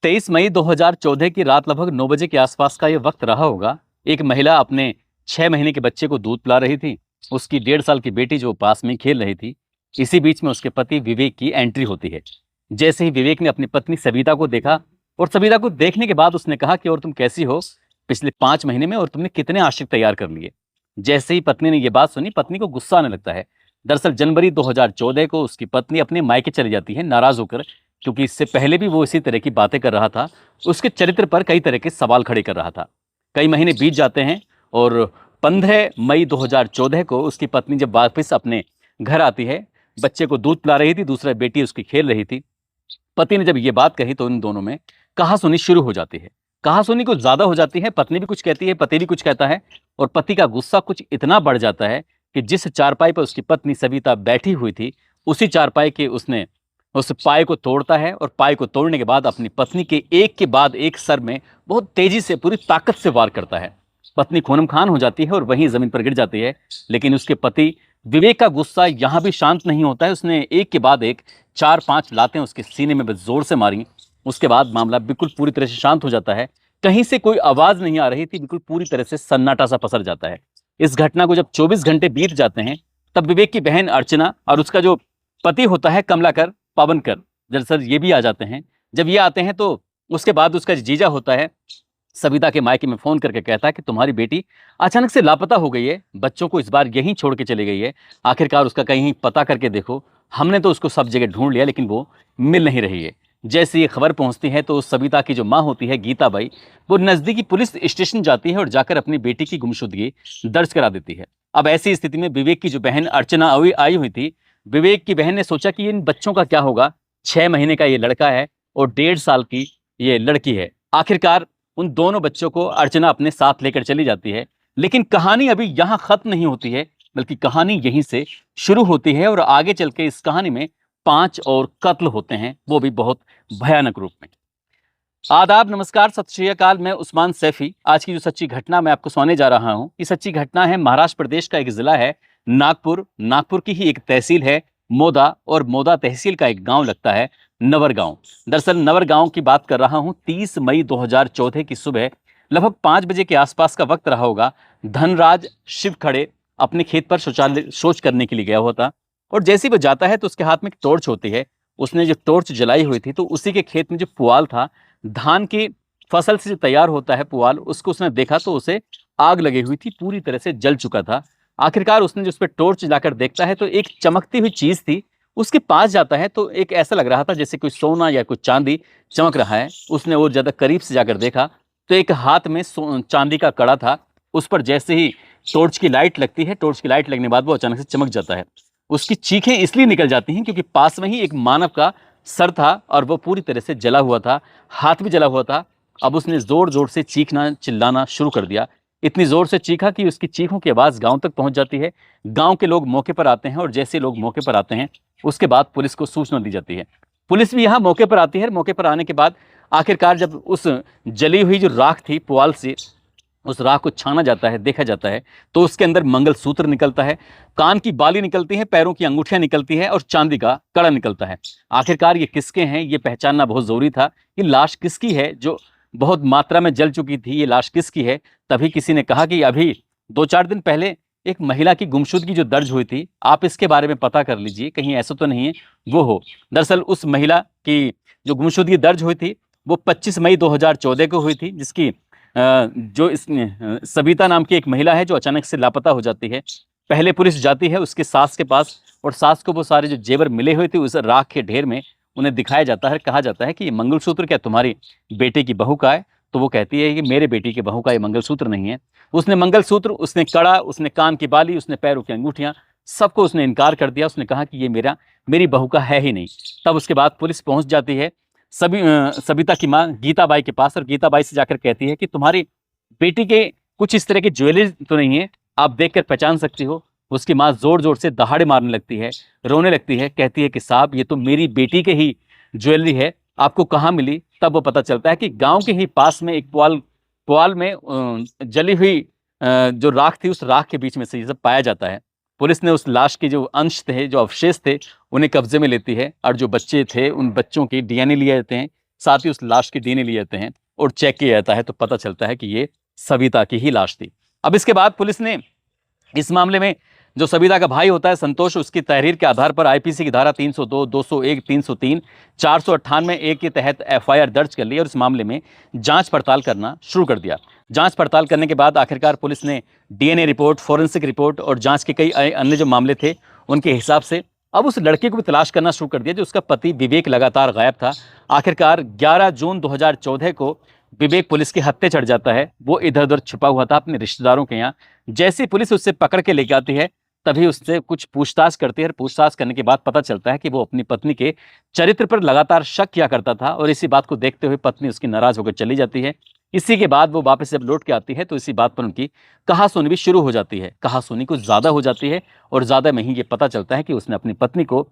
23 मई 2014 की रात लगभग 9 बजे के आसपास का ये वक्त रहा होगा। एक महिला अपने 6 महीने के बच्चे को दूध पिला रही थी। उसकी 1.5 साल की बेटी जो पास में खेल रही थी। इसी बीच में उसके पति विवेक की एंट्री होती है। जैसे ही विवेक ने अपनी पत्नी सविता को देखा और सविता को देखने के बाद उसने कहा कि और तुम कैसी हो पिछले 5 महीने में, और तुमने कितने आशिक तैयार कर लिए। जैसे ही पत्नी ने यह बात सुनी, पत्नी को गुस्सा आने लगता है। दरअसल जनवरी 2014 को उसकी पत्नी अपने मायके चली जाती है नाराज होकर, क्योंकि इससे पहले भी वो इसी तरह की बातें कर रहा था। उसके चरित्र पर कई तरह के सवाल खड़े कर रहा था। कई महीने बीत जाते हैं और 15 मई 2014 को उसकी पत्नी जब वापस अपने घर आती है, बच्चे को दूध पिला रही थी, दूसरा बेटी उसकी खेल रही थी। पति ने जब ये बात कही तो इन दोनों में कहासुनी शुरू हो जाती है। कहासुनी कुछ ज्यादा हो जाती है। पत्नी भी कुछ कहती है, पति भी कुछ कहता है, और पति का गुस्सा कुछ इतना बढ़ जाता है कि जिस चारपाई पर उसकी पत्नी सविता बैठी हुई थी, उसी चारपाई के उसने उस पाए को तोड़ता है, और पाए को तोड़ने के बाद अपनी पत्नी के बाद एक सर में बहुत तेजी से पूरी ताकत से वार करता है। पत्नी खूनम खान हो जाती है और वहीं जमीन पर गिर जाती है। लेकिन उसके पति विवेक का गुस्सा यहां भी शांत नहीं होता है। उसने एक के बाद एक 4-5 लातें उसके सीने में जोर से मारी। उसके बाद मामला बिल्कुल पूरी तरह से शांत हो जाता है। कहीं से कोई आवाज नहीं आ रही थी। बिल्कुल पूरी तरह से सन्नाटा सा पसर जाता है। इस घटना को जब 24 घंटे बीत जाते हैं, तब विवेक की बहन अर्चना और उसका जो पति होता है कमलाकर पावनकर, दरअसल ये भी आ जाते हैं। जब ये आते हैं तो उसके बाद उसका जीजा होता है सविता के मायके में फोन करके कहता है कि तुम्हारी बेटी अचानक से लापता हो गई है, बच्चों को इस बार यहीं छोड़ के चली गई है, आखिरकार उसका कहीं पता करके देखो। हमने तो उसको सब जगह ढूंढ लिया लेकिन वो मिल नहीं रही है। जैसे ये खबर पहुंचती है तो सविता की जो माँ होती है गीताबाई, वो नजदीकी पुलिस स्टेशन जाती है और जाकर अपनी बेटी की गुमशुदगी दर्ज करा देती है। अब ऐसी स्थिति में विवेक की जो बहन अर्चना आई हुई थी, विवेक की बहन ने सोचा कि इन बच्चों का क्या होगा। 6 महीने का ये लड़का है और 1.5 साल की ये लड़की है। आखिरकार उन दोनों बच्चों को अर्चना अपने साथ लेकर चली जाती है। लेकिन कहानी अभी यहाँ खत्म नहीं होती है, बल्कि कहानी यहीं से शुरू होती है और आगे चल के इस कहानी में 5 और कत्ल होते हैं, वो भी बहुत भयानक रूप में। आदाब, नमस्कार, सत श्री अकाल। मैं उस्मान सैफी। आज की जो सच्ची घटना मैं आपको सुनाने जा रहा हूँ, ये सच्ची घटना है महाराष्ट्र प्रदेश का एक जिला है नागपुर। नागपुर की ही एक तहसील है मोदा, और मोदा तहसील का एक गांव लगता है नवर गांव। दरअसल नवर गांव की बात कर रहा हूं। 30 मई 2014 की सुबह लगभग 5 बजे के आसपास का वक्त रहा होगा। धनराज शिवखड़े अपने खेत पर शौच करने के लिए गया हुआ था, और जैसे ही वो जाता है तो उसके हाथ में एक टॉर्च होती है। उसने जो टॉर्च जलाई हुई थी तो उसी के खेत में जो पुआल था, धान की फसल से जो तैयार होता है पुआल, उसको उसने देखा तो उसे आग लगी हुई थी, पूरी तरह से जल चुका था। आखिरकार उसने जो उस पर टॉर्च लाकर देखता है तो एक चमकती हुई चीज थी। उसके पास जाता है तो एक ऐसा लग रहा था जैसे कोई सोना या कोई चांदी चमक रहा है। उसने और ज्यादा करीब से जाकर देखा तो एक हाथ में चांदी का कड़ा था। उस पर जैसे ही टॉर्च की लाइट लगती है, टॉर्च की लाइट लगने के बाद वो अचानक से चमक जाता है। उसकी चीखें इसलिए निकल जाती हैं क्योंकि पास में ही एक मानव का सर था और वो पूरी तरह से जला हुआ था, हाथ भी जला हुआ था। अब उसने जोर जोर से चीखना चिल्लाना शुरू कर दिया। इतनी जोर से चीखा कि उसकी चीखों की आवाज गांव तक पहुंच जाती है। गांव के लोग मौके पर आते हैं, और जैसे लोग मौके पर आते हैं उसके बाद पुलिस को सूचना दी जाती है। पुलिस भी यहाँ मौके पर आती है। मौके पर आने के बाद आखिरकार जब उस जली हुई जो राख थी पुआल से, उस राख को छाना जाता है, देखा जाता है, तो उसके अंदर मंगलसूत्र निकलता है, कान की बाली निकलती है, पैरों की अंगूठियां निकलती है और चांदी का कड़ा निकलता है। आखिरकार ये किसके हैं ये पहचानना बहुत जरूरी था। ये लाश किसकी है जो बहुत मात्रा में जल चुकी थी, ये लाश किसकी है। तभी किसी ने कहा कि अभी 2-4 दिन पहले एक महिला की गुमशुदगी जो दर्ज हुई थी, आप इसके बारे में पता कर लीजिए, कहीं ऐसा तो नहीं है वो हो। दरअसल उस महिला की जो गुमशुदगी दर्ज हुई थी वो 25 मई 2014 को हुई थी, जिसकी जो इस सविता नाम की एक महिला है जो अचानक से लापता हो जाती है। पहले पुलिस जाती है उसके सास के पास, और सास को वो सारे जो जेवर मिले हुए थे उस राख के ढेर में उन्हें दिखाया जाता है। कहा जाता है कि ये मंगलसूत्र क्या तुम्हारी बेटे की बहू का है? तो वो कहती है कि मेरे बेटी की बहू का ये मंगलसूत्र नहीं है। उसने मंगलसूत्र, उसने कड़ा, उसने कान की बाली, उसने पैरों की अंगूठियां, सबको उसने इनकार कर दिया। उसने कहा कि ये मेरी बहू का है ही नहीं। तब उसके बाद पुलिस पहुंच जाती है सविता की माँ गीताबाई के पास, और गीताबाई से जाकर कहती है कि तुम्हारी बेटी के कुछ इस तरह की ज्वेलरी तो नहीं है, आप देखकर पहचान सकती हो। उसकी माँ जोर जोर से दहाड़े मारने लगती है, रोने लगती है, कहती है कि साहब ये तो मेरी बेटी के ही ज्वेलरी है, आपको कहाँ मिली? तब वो पता चलता है कि गांव के ही पास में एक पुआल में जली हुई जो राख थी, उस राख के बीच में से ये सब पाया जाता है। पुलिस ने उस लाश के जो अंश थे, जो अवशेष थे, उन्हें कब्जे में लेती है, और जो बच्चे थे उन बच्चों की डीएनए लिए जाते हैं। साथ ही उस लाश की डीएनए लिए जाते हैं और चेक किया जाता है, तो पता चलता है कि ये सविता की ही लाश थी। अब इसके बाद पुलिस ने इस मामले में जो सविता का भाई होता है संतोष, उसकी तहरीर के आधार पर आईपीसी की धारा 302, 201, 303, 498 ए के तहत एफआईआर दर्ज कर ली और इस मामले में जांच पड़ताल करना शुरू कर दिया। जांच पड़ताल करने के बाद आखिरकार पुलिस ने डीएनए रिपोर्ट, फोरेंसिक रिपोर्ट और जांच के कई अन्य जो मामले थे उनके हिसाब से अब उस लड़के को भी तलाश करना शुरू कर दिया जो उसका पति विवेक लगातार गायब था। आखिरकार 11 जून 2014 को विवेक पुलिस के हत्थे चढ़ जाता है। वो इधर उधर छुपा हुआ था अपने रिश्तेदारों के यहाँ। जैसे ही पुलिस उससे पकड़ के लेके आती है तभी उससे कुछ पूछताछ करती है। पूछताछ करने के बाद पता चलता है कि वो अपनी पत्नी के चरित्र पर लगातार शक किया करता था और इसी बात को देखते हुए पत्नी उसकी नाराज होकर चली जाती है। इसी के बाद वो वापस जब लौट के आती है तो इसी बात पर उनकी कहासुनी भी शुरू हो जाती है। कहासुनी कुछ ज़्यादा हो जाती है और ज़्यादा में ही ये पता चलता है कि उसने अपनी पत्नी को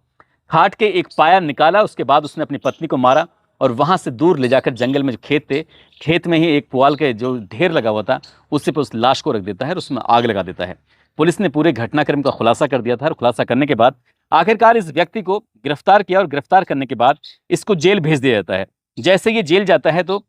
खाट के एक पाया निकाला, उसके बाद उसने अपनी पत्नी को मारा और वहाँ से दूर ले जाकर जंगल में जो खेत थे, खेत में ही एक पुआल के जो ढेर लगा हुआ था उससे पर उस लाश को रख देता है और उसमें आग लगा देता है। पुलिस ने पूरे घटनाक्रम का खुलासा कर दिया था और खुलासा करने के बाद आखिरकार इस व्यक्ति को गिरफ्तार किया और गिरफ्तार करने के बाद इसको जेल भेज दिया जाता है। जैसे ये जेल जाता है तो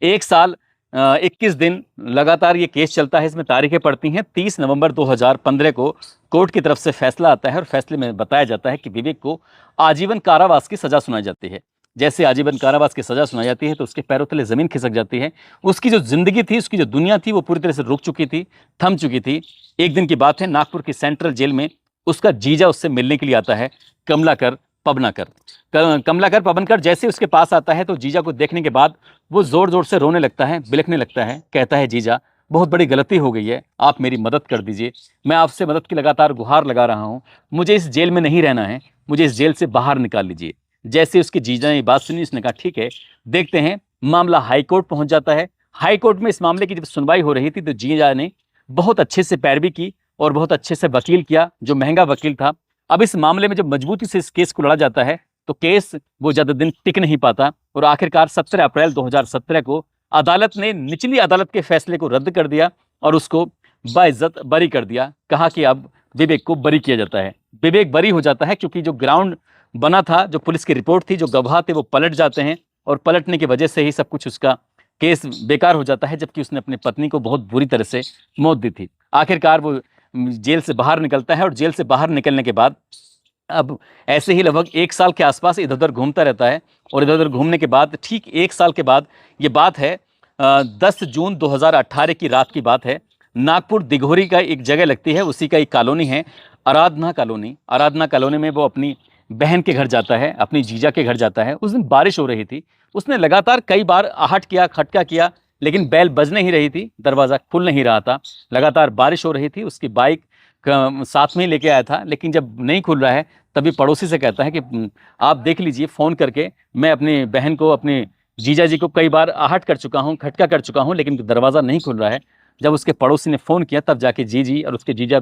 1 साल 21 दिन लगातार ये केस चलता है। इसमें तारीखें पड़ती हैं। 30 नवंबर 2015 को कोर्ट की तरफ से फैसला आता है और फैसले में बताया जाता है कि विवेक को आजीवन कारावास की सजा सुनाई जाती है। जैसे आजीवन कारावास की सजा सुनाई जाती है तो उसके पैरों तले जमीन खिसक जाती है। उसकी जो जिंदगी थी, उसकी जो दुनिया थी, वो पूरी तरह से रुक चुकी थी, थम चुकी थी। एक दिन की बात है, नागपुर की सेंट्रल जेल में उसका जीजा उससे मिलने के लिए आता है, कमलाकर पबनाकर। कमलाकर पबनकर जैसे उसके पास आता है तो जीजा को देखने के बाद वो जोर जोर से रोने लगता है, बिलखने लगता है। कहता है, जीजा बहुत बड़ी गलती हो गई है, आप मेरी मदद कर दीजिए। मैं आपसे मदद की लगातार गुहार लगा रहा हूँ, मुझे इस जेल में नहीं रहना है, मुझे इस जेल से बाहर निकाल लीजिए। जैसे उसकी जीजा ने बात सुनी, उसने कहा ठीक है देखते हैं। मामला हाई कोर्ट पहुंच जाता है। हाई कोर्ट में इस मामले की जब सुनवाई हो रही थी तो जीजा ने बहुत अच्छे से पैरवी की और बहुत अच्छे से वकील किया, जो महंगा वकील था। अब इस मामले में जब मजबूती से इस केस को लड़ा जाता है तो केस वो ज़्यादा दिन टिक नहीं पाता और आखिरकार 17 अप्रैल 2017 को अदालत ने निचली अदालत के फैसले को रद्द कर दिया और उसको बाइज्जत बरी कर दिया। कहा कि अब विवेक को बरी किया जाता है। विवेक बरी हो जाता है क्योंकि जो ग्राउंड बना था, जो पुलिस की रिपोर्ट थी, जो गवाह थे वो पलट जाते हैं और पलटने की वजह से ही सब कुछ उसका केस बेकार हो जाता है, जबकि उसने अपनी पत्नी को बहुत बुरी तरह से मौत दी थी। आखिरकार वो जेल से बाहर निकलता है और जेल से बाहर निकलने के बाद अब ऐसे ही लगभग 1 साल के आसपास इधर उधर घूमता रहता है और इधर उधर घूमने के बाद ठीक 1 साल के बाद ये बात है, 10 जून 2018 की रात की बात है। नागपुर दिघोरी का एक जगह लगती है, उसी का एक कॉलोनी है, आराधना कॉलोनी। आराधना कॉलोनी में वो अपनी बहन के घर जाता है, अपनी जीजा के घर जाता है। उस दिन बारिश हो रही थी। उसने लगातार कई बार आहट किया, खटका किया, लेकिन बैल बज नहीं रही थी, दरवाज़ा खुल नहीं रहा था। लगातार बारिश हो रही थी। उसकी बाइक साथ में ही लेके आया था, लेकिन जब नहीं खुल रहा है तभी पड़ोसी से कहता है कि आप देख लीजिए फ़ोन करके, मैं अपनी बहन को, अपने जीजा जी को कई बार आहट कर चुका हूँ, खटका कर चुका हूँ, लेकिन दरवाज़ा नहीं खुल रहा है। जब उसके पड़ोसी ने फ़ोन किया तब जाके जीजी और उसके जीजा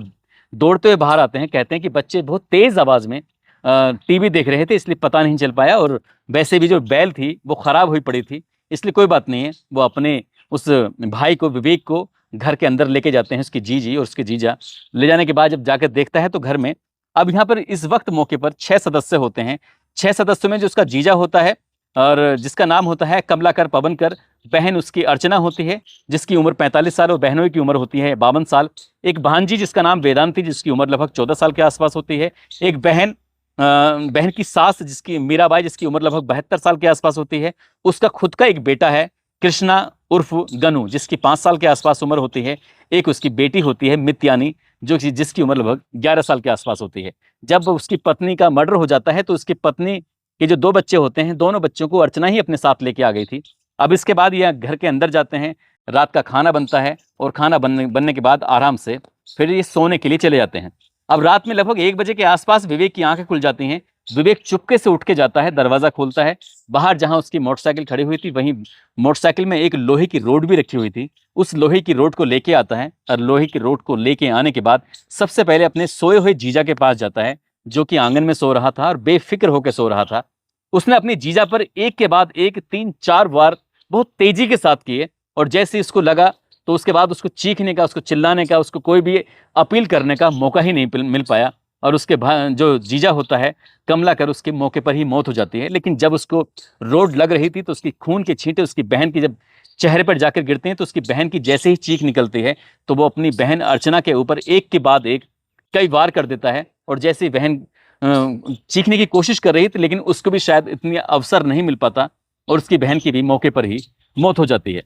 दौड़ते हुए बाहर आते हैं। कहते हैं कि बच्चे बहुत तेज़ आवाज़ में टीवी देख रहे थे, इसलिए पता नहीं चल पाया, और वैसे भी जो बैल थी वो ख़राब हुई पड़ी थी, इसलिए कोई बात नहीं है। वो अपने उस भाई को, विवेक को, घर के अंदर लेके जाते हैं, उसकी जीजी और उसके जीजा। ले जाने के बाद जब जाकर देखता है तो घर में अब यहाँ पर इस वक्त मौके पर 6 सदस्य होते हैं। 6 सदस्यों में जो उसका जीजा होता है और जिसका नाम होता है कमलाकर पबनकर, बहन उसकी अर्चना होती है जिसकी उम्र 45 साल और बहनों की उम्र होती है 52 साल। एक भांजी जिसका नाम वेदांती, जिसकी उम्र लगभग 14 साल के आसपास होती है। एक बहन की सास जिसकी मीराबाई, जिसकी उम्र लगभग 72 साल के आसपास होती है। उसका खुद का एक बेटा है कृष्णा उर्फ गनू, जिसकी 5 साल के आसपास उम्र होती है। एक उसकी बेटी होती है मित्यानी, जिसकी उम्र लगभग 11 साल के आसपास होती है। जब उसकी पत्नी का मर्डर हो जाता है तो उसकी पत्नी के जो 2 बच्चे होते हैं, दोनों बच्चों को अर्चना ही अपने साथ लेके आ गई थी। अब इसके बाद ये घर के अंदर जाते हैं, रात का खाना बनता है और खाना बनने के बाद आराम से फिर ये सोने के लिए चले जाते हैं। अब रात में लगभग 1 बजे के आसपास विवेक की आंखें खुल जाती हैं। विवेक चुपके से उठ के जाता है, दरवाज़ा खोलता है। बाहर जहां उसकी मोटरसाइकिल खड़ी हुई थी वहीं मोटरसाइकिल में एक लोहे की रोड भी रखी हुई थी। उस लोहे की रोड को लेके आता है और लोहे की रोड को लेके आने के बाद सबसे पहले अपने सोए हुए जीजा के पास जाता है, जो कि आंगन में सो रहा था और बेफिक्र होकर सो रहा था। उसने अपनी जीजा पर एक के बाद एक 3-4 वार बहुत तेजी के साथ किए और जैसे इसको लगा तो उसके बाद उसको चीखने का, उसको चिल्लाने का, उसको कोई भी अपील करने का मौका ही नहीं मिल पाया। और उसके जो जीजा होता है कमलाकर, उसके मौके पर ही मौत हो जाती है। लेकिन जब उसको रोड लग रही थी तो उसकी खून के छींटे उसकी बहन की जब चेहरे पर जाकर गिरते हैं तो उसकी बहन की जैसे ही चीख निकलती है तो वो अपनी बहन अर्चना के ऊपर एक के बाद एक कई वार कर देता है। और जैसे ही बहन चीखने की कोशिश कर रही थी लेकिन उसको भी शायद इतनी अवसर नहीं मिल पाता और उसकी बहन की भी मौके पर ही मौत हो जाती है।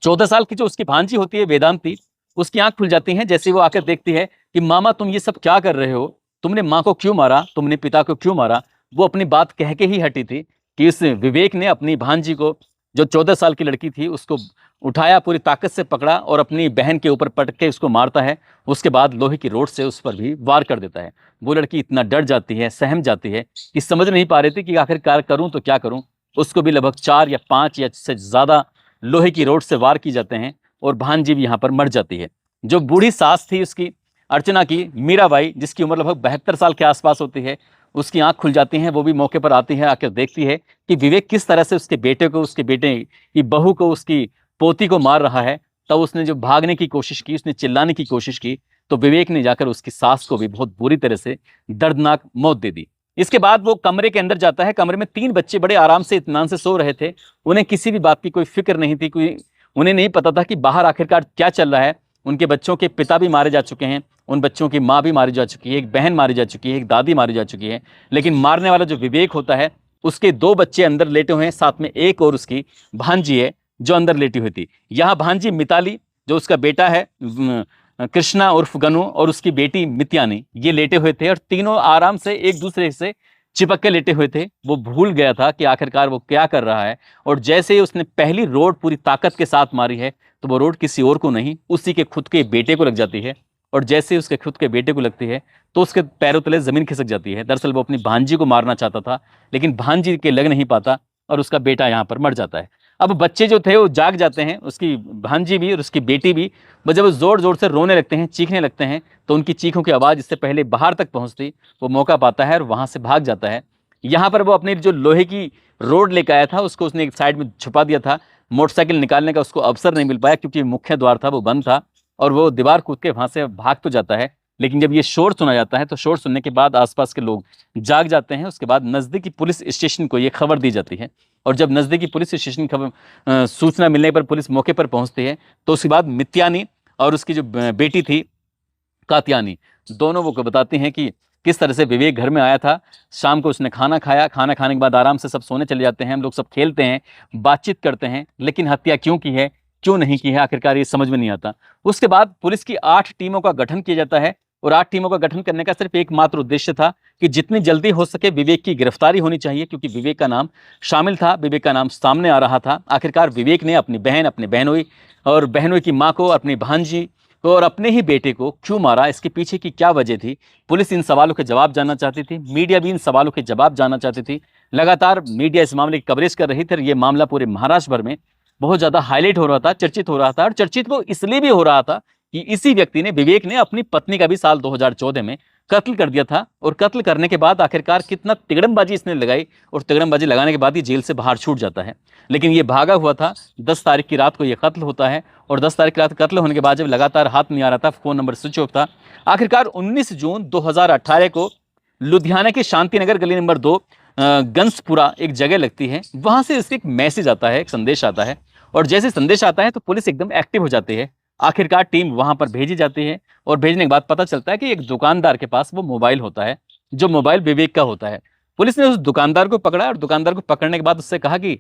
14 साल की जो उसकी भांजी होती है वेदांती, उसकी आंख खुल जाती है जैसे वो आकर देखती है कि मामा तुम ये सब क्या कर रहे हो, तुमने माँ को क्यों मारा, तुमने पिता को क्यों मारा। वो अपनी बात कह के ही हटी थी कि इस विवेक ने अपनी भांजी को, जो 14 साल की लड़की थी, उसको उठाया, पूरी ताकत से पकड़ा और अपनी बहन के ऊपर पटक के उसको मारता है। उसके बाद लोहे की रोड से उस पर भी वार कर देता है। वो लड़की इतना डर जाती है, सहम जाती है कि समझ नहीं पा रही थी कि आखिरकार करूं तो क्या करूं। उसको भी लगभग 4 या 5 या से ज्यादा लोहे की रोड से वार की जाते हैं और भांजी भी यहाँ पर मर जाती है। जो बूढ़ी सास थी उसकी, अर्चना की, मीराबाई, जिसकी उम्र लगभग 72 साल के आसपास होती है, उसकी आंख खुल जाती है। वो भी मौके पर आती है, आकर देखती है कि विवेक किस तरह से उसके बेटे को, उसके बेटे की बहू को, उसकी पोती को मार रहा है। तब उसने जो भागने की कोशिश की, उसने चिल्लाने की कोशिश की, तो विवेक ने जाकर उसकी सास को भी बहुत बुरी तरह से दर्दनाक मौत दे दी। इसके बाद वो कमरे के अंदर जाता है। कमरे में 3 बच्चे बड़े आराम से इत्मीनान से सो रहे थे। उन्हें किसी भी बात की कोई फिक्र नहीं थी, कोई उन्हें नहीं पता था कि बाहर आखिरकार क्या चल रहा है। उनके बच्चों के पिता भी मारे जा चुके हैं, उन बच्चों की माँ भी मारी जा चुकी है, एक बहन मारी जा चुकी है, एक दादी मारी जा चुकी है। लेकिन मारने वाला जो विवेक होता है, उसके 2 बच्चे अंदर लेटे हुए हैं, साथ में एक और उसकी भांजी है जो अंदर लेटी हुई थी। यहाँ भांजी मिताली, जो उसका बेटा है कृष्णा उर्फ गनु, और उसकी बेटी मित्यानी, ये लेटे हुए थे और तीनों आराम से एक दूसरे से चिपक के लेटे हुए थे। वो भूल गया था कि आखिरकार वो क्या कर रहा है। और जैसे ही उसने पहली रोड पूरी ताकत के साथ मारी है तो वो रोड किसी और को नहीं, उसी के खुद के बेटे को लग जाती है। और जैसे ही उसके खुद के बेटे को लगती है तो उसके पैरों तले जमीन खिसक जाती है। दरअसल वो अपनी भांजी को मारना चाहता था लेकिन भांजी के लग नहीं पाता और उसका बेटा यहाँ पर मर जाता है। अब बच्चे जो थे वो जाग जाते हैं, उसकी भांजी भी और उसकी बेटी भी। जब वो जोर जोर से रोने लगते हैं, चीखने लगते हैं, तो उनकी चीखों की आवाज़ इससे पहले बाहर तक पहुंचती, वो मौका पाता है और वहां से भाग जाता है। यहाँ पर वो अपनी जो लोहे की रोड लेकर आया था उसको उसने एक साइड में छुपा दिया था। मोटरसाइकिल निकालने का उसको अवसर नहीं मिल पाया क्योंकि मुख्य द्वार था वो बंद था और वो दीवार कूद के वहां से भाग तो जाता है। लेकिन जब ये शोर सुना जाता है तो शोर सुनने के बाद आसपास के लोग जाग जाते हैं। उसके बाद नज़दीकी पुलिस स्टेशन को ये खबर दी जाती है और जब नज़दीकी पुलिस स्टेशन खबर सूचना मिलने पर पुलिस मौके पर पहुंचती है तो उसके बाद मित्यानी और उसकी जो बेटी थी कात्यानी, दोनों वो बताती हैं कि किस तरह से विवेक घर में आया था। शाम को उसने खाना खाया, खाना खाने के बाद आराम से सब सोने चले जाते हैं, हम लोग सब खेलते हैं, बातचीत करते हैं, लेकिन हत्या क्यों की है, क्यों नहीं की है, आखिरकार ये समझ में नहीं आता। उसके बाद पुलिस की 8 टीमों का गठन किया जाता है और 8 टीमों का गठन करने का सिर्फ एकमात्र उद्देश्य था कि जितनी जल्दी हो सके विवेक की गिरफ्तारी होनी चाहिए, क्योंकि विवेक का नाम शामिल था, विवेक का नाम सामने आ रहा था। आखिरकार विवेक ने अपनी बहन, अपने बहनोई और बहनोई की माँ को, अपनी भांजी और अपने ही बेटे को क्यों मारा, इसके पीछे की क्या वजह थी। पुलिस इन सवालों के जवाब जानना चाहती थी, मीडिया भी इन सवालों के जवाब जानना चाहती थी। लगातार मीडिया इस मामले की कवरेज कर रही थी और ये मामला पूरे महाराष्ट्र भर में बहुत ज्यादा हाईलाइट हो रहा था, चर्चित हो रहा था। और चर्चित वो इसलिए भी हो रहा था कि इसी व्यक्ति ने, विवेक ने, अपनी पत्नी का भी साल 2014 में कत्ल कर दिया था। और कत्ल करने के बाद आखिरकार कितना तिगड़मबाजी इसने लगाई और तिगड़मबाजी लगाने के बाद ही जेल से बाहर छूट जाता है। लेकिन ये भागा हुआ था। 10 तारीख की रात को ये कत्ल होता है और 10 तारीख की रात कत्ल होने के बाद जब लगातार हाथ नहीं आ रहा था, फोन नंबर स्विच ऑफ था, आखिरकार 19 जून 2018 को लुधियाना के शांतिनगर गली नंबर 2 गंसपुरा एक जगह लगती है, वहां से इसके एक मैसेज आता है, एक संदेश आता है। और जैसे संदेश आता है तो पुलिस एकदम एक्टिव हो जाती है। आखिरकार टीम वहां पर भेजी जाती है और भेजने के बाद पता चलता है कि एक दुकानदार के पास वो मोबाइल होता है, जो मोबाइल विवेक का होता है। पुलिस ने उस दुकानदार को पकड़ा और दुकानदार को पकड़ने के बाद उससे कहा कि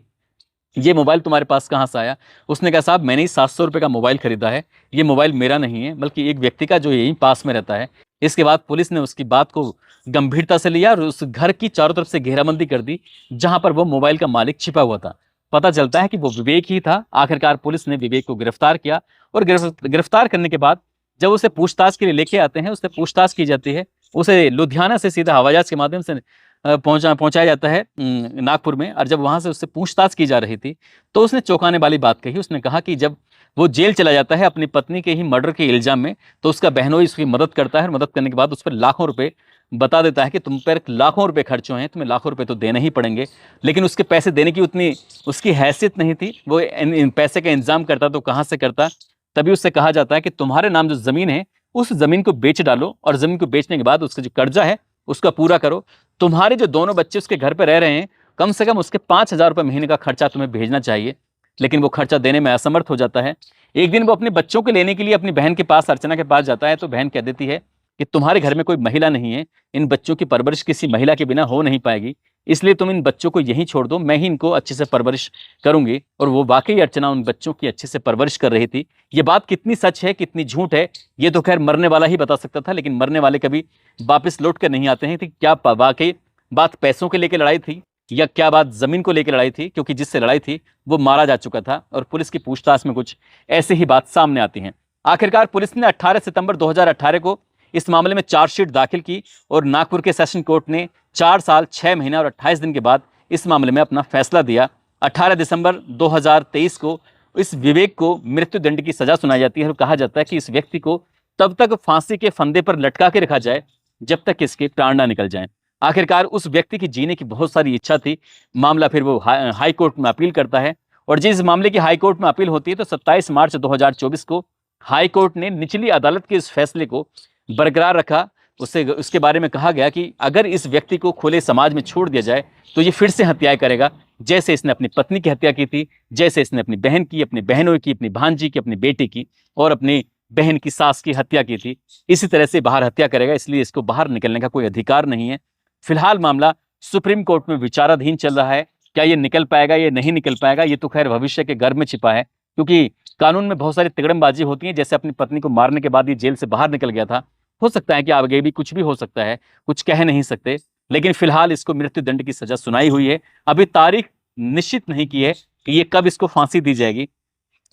ये मोबाइल तुम्हारे पास कहाँ से आया। उसने कहा साहब मैंने ही 700 रुपये का मोबाइल खरीदा है, ये मोबाइल मेरा नहीं है बल्कि एक व्यक्ति का जो यहीं पास में रहता है। इसके बाद पुलिस ने उसकी बात को गंभीरता से लिया और उस घर की चारों तरफ से घेराबंदी कर दी जहां पर वो मोबाइल का मालिक छिपा हुआ था। पता चलता है कि वो विवेक ही था। आखिरकार पुलिस ने विवेक को गिरफ्तार किया और गिरफ्तार करने के बाद जब उसे पूछताछ के लिए लेके आते हैं, उससे पूछताछ की जाती है। उसे लुधियाना से सीधा हवाई जहाज के माध्यम से पहुंचाया जाता है नागपुर में। और जब वहां से उससे पूछताछ की जा रही थी तो उसने चौंकाने वाली बात कही। उसने कहा कि जब वो जेल चला जाता है अपनी पत्नी के ही मर्डर के इल्जाम में, तो उसका बहनोई उसकी मदद करता है और मदद करने के बाद उस पर लाखों रुपए बता देता है कि तुम पर लाखों रुपए खर्च हुए हैं, तुम्हें लाखों रुपए तो देने ही पड़ेंगे। लेकिन उसके पैसे देने की उतनी उसकी हैसियत नहीं थी। वो इन पैसे का इंतजाम करता तो कहाँ से करता। तभी उससे कहा जाता है कि तुम्हारे नाम जो जमीन है उस जमीन को बेच डालो और जमीन को बेचने के बाद उसका जो कर्जा है उसका पूरा करो। तुम्हारे जो दोनों बच्चे उसके घर पर रह रहे हैं, कम से कम उसके 5,000 रुपये महीने का खर्चा तुम्हें भेजना चाहिए, लेकिन वो खर्चा देने में असमर्थ हो जाता है। एक दिन वो अपने बच्चों को लेने के लिए अपनी बहन के पास, अर्चना के पास जाता है, तो बहन कह देती है कि तुम्हारे घर में कोई महिला नहीं है, इन बच्चों की परवरिश किसी महिला के बिना हो नहीं पाएगी, इसलिए तुम इन बच्चों को यहीं छोड़ दो, मैं ही इनको अच्छे से परवरिश करूंगी। और वो वाकई अर्चना उन बच्चों की अच्छे से परवरिश कर रही थी। ये बात कितनी सच है कितनी झूठ है, ये तो खैर मरने वाला ही बता सकता था, लेकिन मरने वाले कभी वापस लौट कर नहीं आते हैं। कि क्या वाकई बात पैसों के लेकर लड़ाई थी या क्या बात जमीन को लेकर लड़ाई थी, क्योंकि जिससे लड़ाई थी वो मारा जा चुका था और पुलिस की पूछताछ में कुछ ऐसे ही बात सामने आती है। आखिरकार पुलिस ने 18 सितंबर 2018 को इस मामले में चार्जशीट दाखिल की और नागपुर के सेशन कोर्ट ने 4 साल 6 महीना और 28 दिन के बाद इस मामले में अपना फैसला दिया। 18 दिसंबर 2023 को इस विवेक को मृत्युदंड की सजा सुनाई जाती है और कहा जाता है कि इस व्यक्ति को तब तक फांसी के फंदे पर लटका के रखा जाए जब तक इसके प्राण ना निकल जाएं। आखिरकार उस व्यक्ति की जीने की बहुत सारी इच्छा थी। मामला फिर वो हाई कोर्ट में अपील करता है और जिस मामले की हाई कोर्ट में अपील होती है तो 27 मार्च 2024 को हाई कोर्ट ने निचली अदालत के इस फैसले को बरकरार रखा। उसके बारे में कहा गया कि अगर इस व्यक्ति को खुले समाज में छोड़ दिया जाए तो ये फिर से हत्याएं करेगा, जैसे इसने अपनी पत्नी की हत्या की थी, जैसे इसने अपनी बहन की, अपनी बहनों की, अपनी भांजी की, अपनी बेटी की और अपनी बहन की सास की हत्या की थी। इसी तरह से बाहर हत्या करेगा, इसलिए इसको बाहर निकलने का कोई अधिकार नहीं है। फिलहाल मामला सुप्रीम कोर्ट में विचाराधीन चल रहा है। क्या ये निकल पाएगा, ये नहीं निकल पाएगा, ये तो खैर भविष्य के गर्भ में छिपा है, क्योंकि कानून में बहुत सारी तिकड़मबाजी होती है। जैसे अपनी पत्नी को मारने के बाद ये जेल से बाहर निकल गया था, हो सकता है कि आगे भी कुछ भी हो सकता है, कुछ कह नहीं सकते। लेकिन फिलहाल इसको मृत्युदंड की सजा सुनाई हुई है। अभी तारीख निश्चित नहीं की है कि ये कब इसको फांसी दी जाएगी,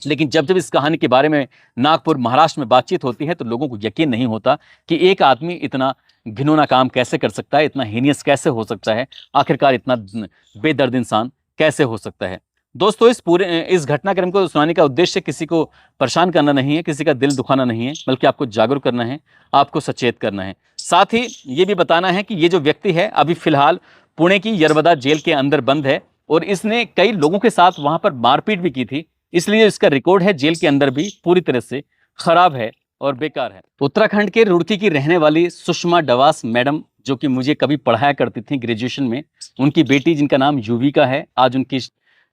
लेकिन जब जब इस कहानी के बारे में नागपुर महाराष्ट्र में बातचीत होती है तो लोगों को यकीन नहीं होता कि एक आदमी इतना घिनौना काम कैसे कर सकता है, इतना हीनियस कैसे हो सकता है, आखिरकार इतना बेदर्द इंसान कैसे हो सकता है। दोस्तों, इस घटनाक्रम को सुनाने का उद्देश्य किसी को परेशान करना नहीं है, किसी का दिल दुखाना नहीं है, बल्कि आपको जागरूक करना है, आपको सचेत करना है। साथ ही ये भी बताना है कि ये जो व्यक्ति है अभी फिलहाल पुणे की यरवदा जेल के अंदर बंद है और इसने कई लोगों के साथ वहां पर मारपीट भी की थी, इसलिए इसका रिकॉर्ड है जेल के अंदर भी पूरी तरह से खराब है और बेकार है। उत्तराखंड के रुड़की की रहने वाली सुषमा डवास मैडम, जो कि मुझे कभी पढ़ाया करती थी ग्रेजुएशन में, उनकी बेटी जिनका नाम युविका है, आज उनकी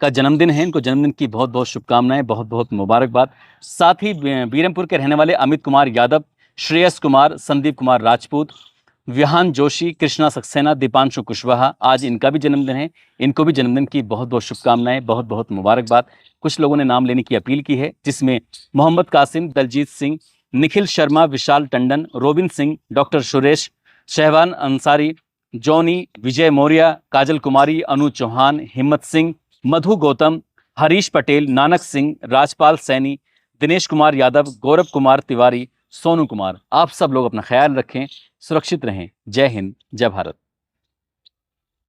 का जन्मदिन है। इनको जन्मदिन की बहुत बहुत शुभकामनाएं, बहुत बहुत मुबारकबाद। साथ ही बीरमपुर के रहने वाले अमित कुमार यादव, श्रेयस कुमार, संदीप कुमार राजपूत, विहान जोशी, कृष्णा सक्सेना, दीपांशु कुशवाहा, आज इनका भी जन्मदिन है। इनको भी जन्मदिन की बहुत बहुत शुभकामनाएं, बहुत बहुत मुबारकबाद। कुछ लोगों ने नाम लेने की अपील की है, जिसमें Mohammad Qasim, Daljeet Singh, Nikhil Sharma, Vishal Tandon, Robin Singh, doctor Suresh, Shahwan Ansari, Johnny, Vijay Maurya, Kajal Kumari, Anu Chauhan, Himmat Singh, मधु गौतम, हरीश पटेल, नानक सिंह, राजपाल सैनी, दिनेश कुमार यादव, गौरव कुमार तिवारी, सोनू कुमार। आप सब लोग अपना ख्याल रखें, सुरक्षित रहें। जय हिंद, जय भारत।